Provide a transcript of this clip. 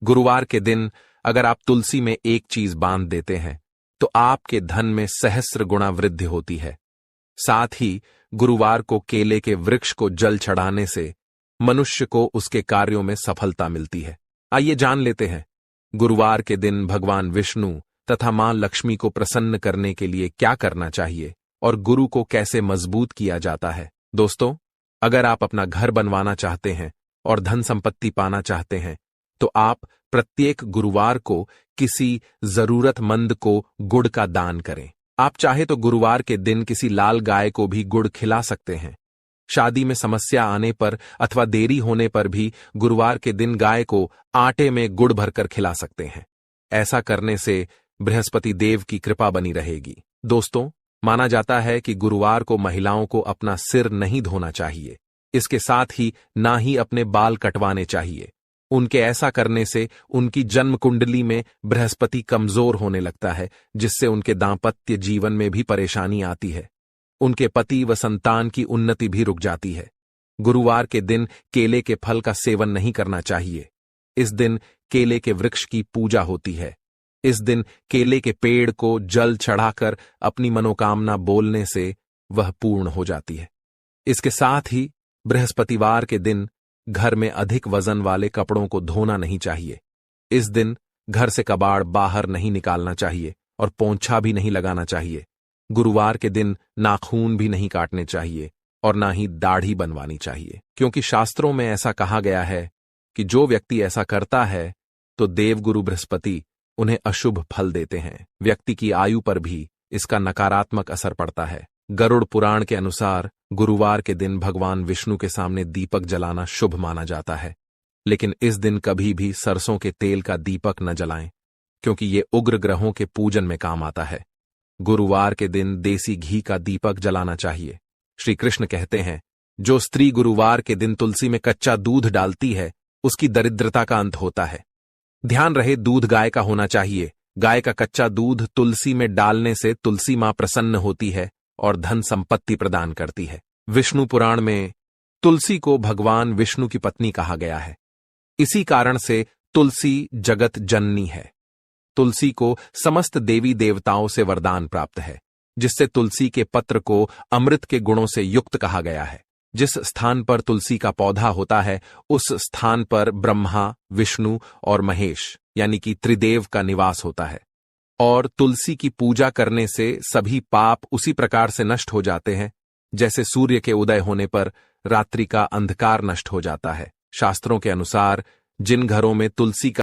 गुरुवार के दिन अगर आप तुलसी में एक चीज बांध देते हैं तो आपके धन में सहस्र गुणा वृद्धि होती है। साथ ही गुरुवार को केले के वृक्ष को जल चढ़ाने से मनुष्य को उसके कार्यों में सफलता मिलती है। आइए जान लेते हैं गुरुवार के दिन भगवान विष्णु तथा मां लक्ष्मी को प्रसन्न करने के लिए क्या करना चाहिए और गुरु को कैसे मजबूत किया जाता है। दोस्तों, अगर आप अपना घर बनवाना चाहते हैं और धन संपत्ति पाना चाहते हैं तो आप प्रत्येक गुरुवार को किसी जरूरतमंद को गुड़ का दान करें। आप चाहे तो गुरुवार के दिन किसी लाल गाय को भी गुड़ खिला सकते हैं। शादी में समस्या आने पर अथवा देरी होने पर भी गुरुवार के दिन गाय को आटे में गुड़ भरकर खिला सकते हैं। ऐसा करने से बृहस्पति देव की कृपा बनी रहेगी। दोस्तों, माना जाता है कि गुरुवार को महिलाओं को अपना सिर नहीं धोना चाहिए। इसके साथ ही ना ही अपने बाल कटवाने चाहिए। उनके ऐसा करने से उनकी जन्म कुंडली में बृहस्पति कमजोर होने लगता है, जिससे उनके दांपत्य जीवन में भी परेशानी आती है। उनके पति व संतान की उन्नति भी रुक जाती है। गुरुवार के दिन केले के फल का सेवन नहीं करना चाहिए। इस दिन केले के वृक्ष की पूजा होती है। इस दिन केले के पेड़ को जल चढ़ाकर अपनी मनोकामना बोलने से वह पूर्ण हो जाती है। इसके साथ ही बृहस्पतिवार के दिन घर में अधिक वजन वाले कपड़ों को धोना नहीं चाहिए। इस दिन घर से कबाड़ बाहर नहीं निकालना चाहिए और पोंछा भी नहीं लगाना चाहिए। गुरुवार के दिन नाखून भी नहीं काटने चाहिए और ना ही दाढ़ी बनवानी चाहिए, क्योंकि शास्त्रों में ऐसा कहा गया है कि जो व्यक्ति ऐसा करता है तो देवगुरु बृहस्पति उन्हें अशुभ फल देते हैं। व्यक्ति की आयु पर भी इसका नकारात्मक असर पड़ता है। गरुड़ पुराण के अनुसार गुरुवार के दिन भगवान विष्णु के सामने दीपक जलाना शुभ माना जाता है, लेकिन इस दिन कभी भी सरसों के तेल का दीपक न जलाएं, क्योंकि ये उग्र ग्रहों के पूजन में काम आता है। गुरुवार के दिन देसी घी का दीपक जलाना चाहिए। श्री कृष्ण कहते हैं, जो स्त्री गुरुवार के दिन तुलसी में कच्चा दूध डालती है उसकी दरिद्रता का अंत होता है। ध्यान रहे, दूध गाय का होना चाहिए। गाय का कच्चा दूध तुलसी में डालने से तुलसी मां प्रसन्न होती है और धन संपत्ति प्रदान करती है। विष्णु पुराण में तुलसी को भगवान विष्णु की पत्नी कहा गया है। इसी कारण से तुलसी जगत जननी है। तुलसी को समस्त देवी देवताओं से वरदान प्राप्त है, जिससे तुलसी के पत्र को अमृत के गुणों से युक्त कहा गया है। जिस स्थान पर तुलसी का पौधा होता है उस स्थान पर ब्रह्मा, विष्णु और महेश यानी कि त्रिदेव का निवास होता है। और तुलसी की पूजा करने से सभी पाप उसी प्रकार से नष्ट हो जाते हैं जैसे सूर्य के उदय होने पर रात्रि का अंधकार नष्ट हो जाता है। शास्त्रों के अनुसार जिन घरों में तुलसी का